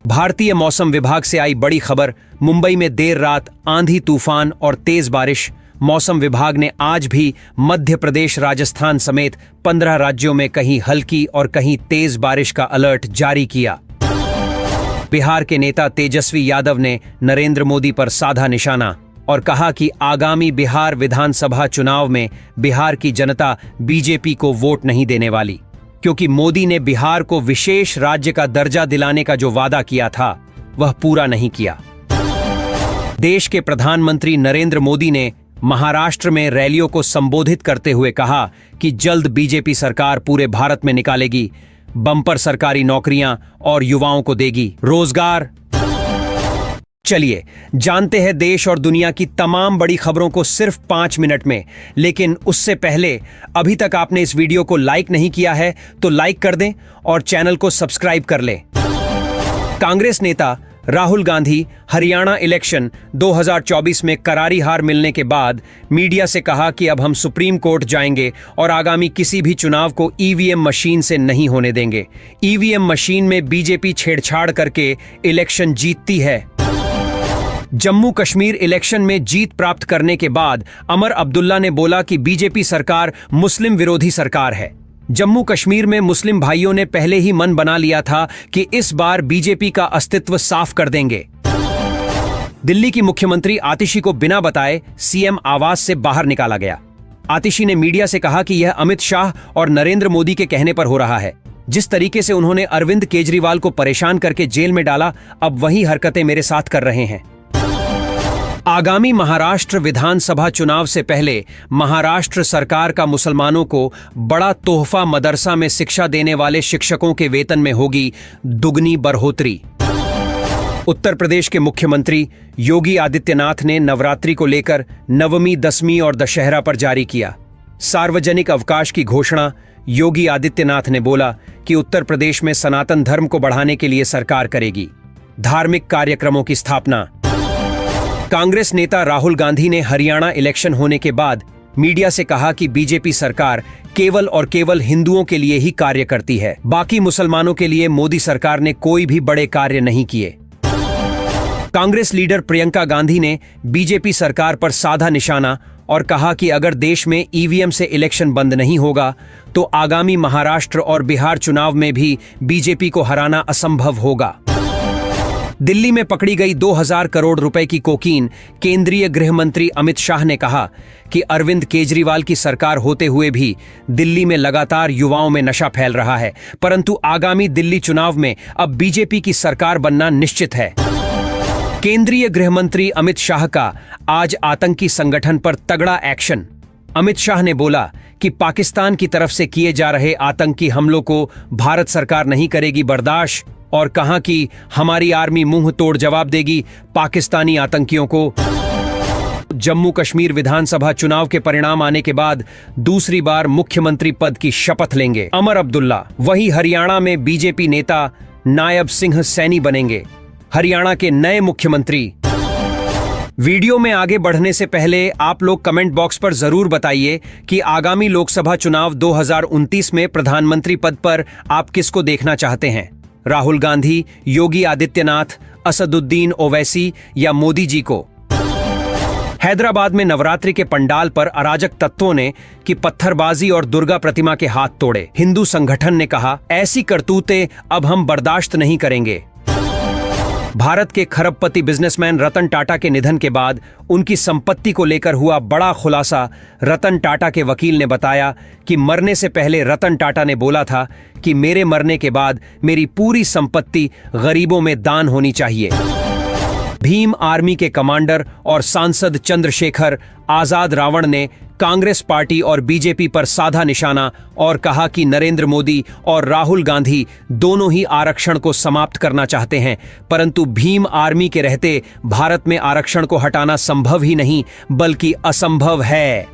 भारतीय मौसम विभाग से आई बड़ी खबर। मुंबई में देर रात आंधी तूफान और तेज बारिश। मौसम विभाग ने आज भी मध्य प्रदेश, राजस्थान समेत 15 राज्यों में कहीं हल्की और कहीं तेज बारिश का अलर्ट जारी किया। बिहार के नेता तेजस्वी यादव ने नरेंद्र मोदी पर साधा निशाना और कहा कि आगामी बिहार विधानसभा चुनाव में बिहार की जनता बीजेपी को वोट नहीं देने वाली, क्योंकि मोदी ने बिहार को विशेष राज्य का दर्जा दिलाने का जो वादा किया था वह पूरा नहीं किया। देश के प्रधानमंत्री नरेंद्र मोदी ने महाराष्ट्र में रैलियों को संबोधित करते हुए कहा कि जल्द बीजेपी सरकार पूरे भारत में निकालेगी बम्पर सरकारी नौकरियां और युवाओं को देगी रोजगार। चलिए जानते हैं देश और दुनिया की तमाम बड़ी खबरों को सिर्फ 5 मिनट में। लेकिन उससे पहले अभी तक आपने इस वीडियो को लाइक नहीं किया है तो लाइक कर दें और चैनल को सब्सक्राइब कर लें। कांग्रेस नेता राहुल गांधी हरियाणा इलेक्शन 2024 में करारी हार मिलने के बाद मीडिया से कहा कि अब हम सुप्रीम कोर्ट जाएंगे और आगामी किसी भी चुनाव को ईवीएम मशीन से नहीं होने देंगे। ईवीएम मशीन में बीजेपी छेड़छाड़ करके इलेक्शन जीतती है। जम्मू कश्मीर इलेक्शन में जीत प्राप्त करने के बाद अमर अब्दुल्ला ने बोला कि बीजेपी सरकार मुस्लिम विरोधी सरकार है। जम्मू कश्मीर में मुस्लिम भाइयों ने पहले ही मन बना लिया था कि इस बार बीजेपी का अस्तित्व साफ कर देंगे। दिल्ली की मुख्यमंत्री आतिशी को बिना बताए सीएम आवास से बाहर निकाला गया। आतिशी ने मीडिया से कहा कि यह अमित शाह और नरेंद्र मोदी के कहने पर हो रहा है। जिस तरीके से उन्होंने अरविंद केजरीवाल को परेशान करके जेल में डाला, अब वही हरकतें मेरे साथ कर रहे हैं। आगामी महाराष्ट्र विधानसभा चुनाव से पहले महाराष्ट्र सरकार का मुसलमानों को बड़ा तोहफा। मदरसा में शिक्षा देने वाले शिक्षकों के वेतन में होगी दुगनी बढ़ोतरी। उत्तर प्रदेश के मुख्यमंत्री योगी आदित्यनाथ ने नवरात्रि को लेकर नवमी, दसवीं और दशहरा पर जारी किया सार्वजनिक अवकाश की घोषणा। योगी आदित्यनाथ ने बोला कि उत्तर प्रदेश में सनातन धर्म को बढ़ाने के लिए सरकार करेगी धार्मिक कार्यक्रमों की स्थापना। कांग्रेस नेता राहुल गांधी ने हरियाणा इलेक्शन होने के बाद मीडिया से कहा कि बीजेपी सरकार केवल और केवल हिंदुओं के लिए ही कार्य करती है, बाकी मुसलमानों के लिए मोदी सरकार ने कोई भी बड़े कार्य नहीं किए। कांग्रेस लीडर प्रियंका गांधी ने बीजेपी सरकार पर साधा निशाना और कहा कि अगर देश में ईवीएम से इलेक्शन बंद नहीं होगा तो आगामी महाराष्ट्र और बिहार चुनाव में भी बीजेपी को हराना असंभव होगा। दिल्ली में पकड़ी गई 2000 करोड़ रुपए की कोकीन। केंद्रीय गृह मंत्री अमित शाह ने कहा कि अरविंद केजरीवाल की सरकार होते हुए भी दिल्ली में लगातार युवाओं में नशा फैल रहा है, परंतु आगामी दिल्ली चुनाव में अब बीजेपी की सरकार बनना निश्चित है। केंद्रीय गृह मंत्री अमित शाह का आज आतंकी संगठन पर तगड़ा एक्शन। अमित शाह ने बोला कि पाकिस्तान की तरफ से किए जा रहे आतंकी हमलों को भारत सरकार नहीं करेगी बर्दाश्त और कहा कि हमारी आर्मी मुंह तोड़ जवाब देगी पाकिस्तानी आतंकियों को। जम्मू कश्मीर विधानसभा चुनाव के परिणाम आने के बाद दूसरी बार मुख्यमंत्री पद की शपथ लेंगे अमर अब्दुल्ला। वही हरियाणा में बीजेपी नेता नायब सिंह सैनी बनेंगे हरियाणा के नए मुख्यमंत्री। वीडियो में आगे बढ़ने से पहले आप लोग कमेंट बॉक्स पर जरूर बताइए कि आगामी लोकसभा चुनाव 2029 में प्रधानमंत्री पद पर आप किसको देखना चाहते हैं, राहुल गांधी, योगी आदित्यनाथ, असदुद्दीन ओवैसी या मोदी जी को। हैदराबाद में नवरात्रि के पंडाल पर अराजक तत्वों ने की पत्थरबाजी और दुर्गा प्रतिमा के हाथ तोड़े। हिंदू संगठन ने कहा ऐसी करतूतें अब हम बर्दाश्त नहीं करेंगे। भारत के खरबपति बिजनेसमैन रतन टाटा के निधन के बाद उनकी संपत्ति को लेकर हुआ बड़ा खुलासा। रतन टाटा के वकील ने बताया कि मरने से पहले रतन टाटा ने बोला था कि मेरे मरने के बाद मेरी पूरी संपत्ति गरीबों में दान होनी चाहिए। भीम आर्मी के कमांडर और सांसद चंद्रशेखर आजाद रावण ने कांग्रेस पार्टी और बीजेपी पर साधा निशाना और कहा कि नरेंद्र मोदी और राहुल गांधी दोनों ही आरक्षण को समाप्त करना चाहते हैं, परंतु भीम आर्मी के रहते भारत में आरक्षण को हटाना संभव ही नहीं बल्कि असंभव है।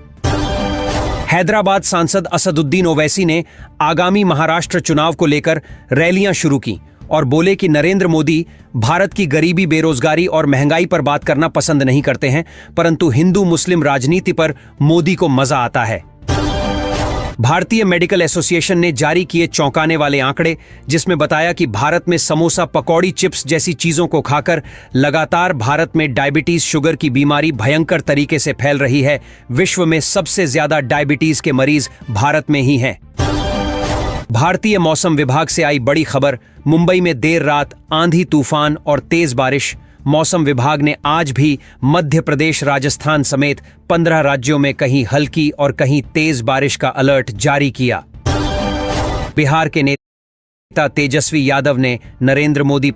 हैदराबाद सांसद असदुद्दीन ओवैसी ने आगामी महाराष्ट्र चुनाव को लेकर रैलियां शुरू की और बोले कि नरेंद्र मोदी भारत की गरीबी, बेरोजगारी और महंगाई पर बात करना पसंद नहीं करते हैं, परंतु हिंदू मुस्लिम राजनीति पर मोदी को मजा आता है। भारतीय मेडिकल एसोसिएशन ने जारी किए चौंकाने वाले आंकड़े, जिसमें बताया कि भारत में समोसा, पकौड़ी, चिप्स जैसी चीजों को खाकर लगातार भारत में डायबिटीज, शुगर की बीमारी भयंकर तरीके से फैल रही है। विश्व में सबसे ज्यादा डायबिटीज के मरीज भारत में ही हैं। भारतीय मौसम विभाग से आई बड़ी खबर। मुंबई में देर रात आंधी, तूफान और तेज बारिश। मौसम विभाग ने आज भी मध्य प्रदेश, राजस्थान समेत 15 राज्यों में कहीं हल्की और कहीं तेज बारिश का अलर्ट जारी किया। बिहार के नेता तेजस्वी यादव ने नरेंद्र मोदी